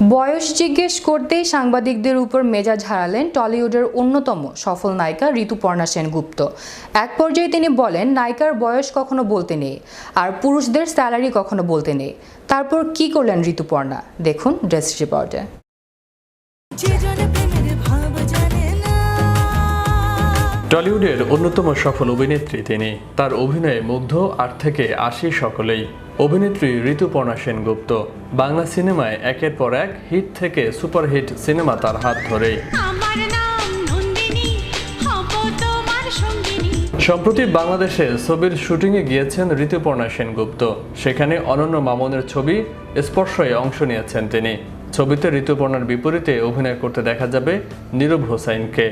বয়স জিজ্ঞেস করতেই সাংবাদিকদের উপর মেজাজ হারালেন টলিউডের অন্যতম সফল নায়িকা ঋতুপর্ণা সেনগুপ্ত। এক পর্যায়ে তিনি বলেন, নায়িকার বয়স কখনো বলতে নেই, আর পুরুষদের স্যালারি কখনো বলতে নেই। তারপর কি করলেন ঋতুপর্ণা, দেখুন ডেস্ক রিপোর্টে। টলিউডের অন্যতম সফল অভিনেত্রী তিনি। তার অভিনয়ে মুগ্ধ 8 থেকে 80 সকলেই। অভিনেত্রী ঋতুপর্ণা সেনগুপ্ত বাংলা সিনেমায় একের পর এক হিট থেকে সুপারহিট সিনেমা তার হাত ধরেই। সম্প্রতি বাংলাদেশে ছবির শুটিংয়ে গিয়েছেন ঋতুপর্ণা সেনগুপ্ত। সেখানে অনন্য মামুনের ছবি স্পর্শয়ে অংশ নিয়েছেন তিনি। ছবিতে ঋতুপর্ণার বিপরীতে অভিনয় করতে দেখা যাবে নীরব হোসাইনকে।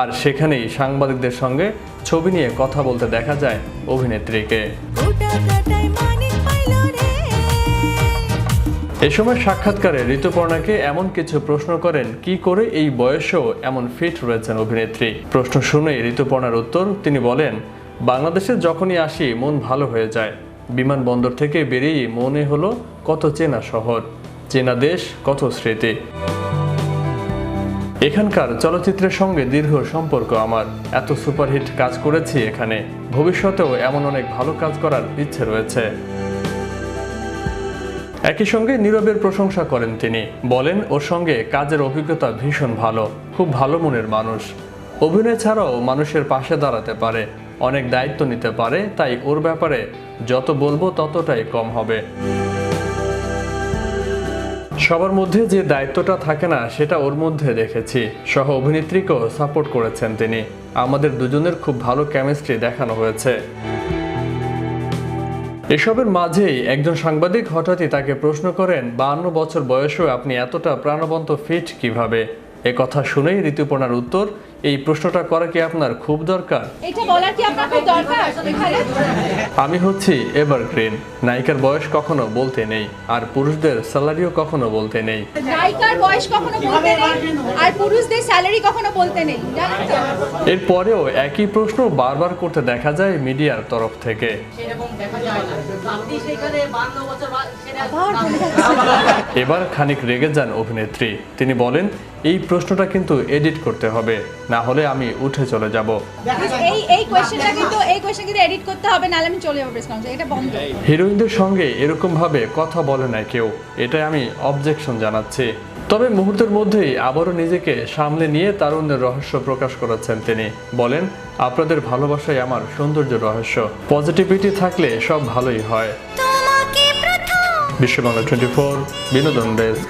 আর সেখানেই সাংবাদিকদের সঙ্গে ছবি নিয়ে কথা বলতে দেখা যায় অভিনেত্রীকে। এ সময় সাক্ষাৎকারে ঋতুপর্ণাকে এমন কিছু প্রশ্ন করেন, কি করে এই বয়সেও এমন ফিট রয়েছেন অভিনেত্রী। প্রশ্ন শুনেই ঋতুপর্ণার উত্তর, তিনি বলেন, বাংলাদেশে যখনই আসি মন ভালো হয়ে যায়। বিমানবন্দর থেকে বেরিয়ে মনে হলো কত চেনা শহর, চেনা দেশ, কত স্মৃতি। এখানকার চলচ্চিত্রের সঙ্গে দীর্ঘ সম্পর্ক আমার। এত সুপারহিট কাজ করেছি এখানে, ভবিষ্যতেও এমন অনেক ভালো কাজ করার ইচ্ছে রয়েছে। একই সঙ্গে নীরবের প্রশংসা করেন তিনি। বলেন, ওর সঙ্গে কাজের অভিজ্ঞতা ভীষণ ভালো, খুব ভালো মনের মানুষ। অভিনয় ছাড়াও মানুষের পাশে দাঁড়াতে পারে, অনেক দায়িত্ব নিতে পারে, তাই ওর ব্যাপারে যত বলবো ততটাই কম হবে। সবার মধ্যে যে দায়িত্বটা থাকে না সেটা ওর মধ্যে দেখেছি। সহ অভিনেত্রীকেও সাপোর্ট করেছেন তিনি। আমাদের দুজনের খুব ভালো কেমিস্ট্রি দেখানো হয়েছে। এসবের মাঝেই একজন সাংবাদিক হঠাৎই তাকে প্রশ্ন করেন, 52 বছর বয়সেও আপনি এতটা প্রাণবন্ত ফিট কিভাবে? এ কথা শুনেই ঋতুপর্ণার উত্তর, এই প্রশ্নটা করা কি আপনার খুব দরকার? এটা বলার কি আপনার খুব দরকার? আমি হচ্ছি এভারগ্রিন। নায়িকার বয়স কখনো বলতে নেই, আর পুরুষদের স্যালারিও কখনো বলতে নেই। নায়িকার বয়স কখনো বলতে নেই, আর পুরুষদের স্যালারি কখনো বলতে নেই। এরপরেও একই প্রশ্ন বারবার করতে দেখা যায় মিডিয়ার তরফ থেকে। এবার খানিক রেগে যান অভিনেত্রী। তিনি বলেন, এই প্রশ্নটা কিন্তু এডিট করতে হবে, না হলে আমি উঠে চলে যাব। এই কোশ্চেনটা কিন্তু এডিট করতে হবে, নাহলে আমি চলে যাব প্রেস কনফারেন্সে। এটা বন্ধ। হিরোইনদের সঙ্গে এরকম ভাবে কথা বলে না কেউ, এটাই আমি অবজেকশন জানাচ্ছি। তবে মুহূর্তের মধ্যেই আবারও নিজেকে সামলে নিয়ে তারুণ্যের রহস্য প্রকাশ করেছেন তিনি। বলেন, আপনাদের ভালোবাসাই আমার সৌন্দর্য রহস্য। পজিটিভিটি থাকলে সব ভালোই হয়। বিশ্ববাংলা 24 বিনোদন ডেস্ক।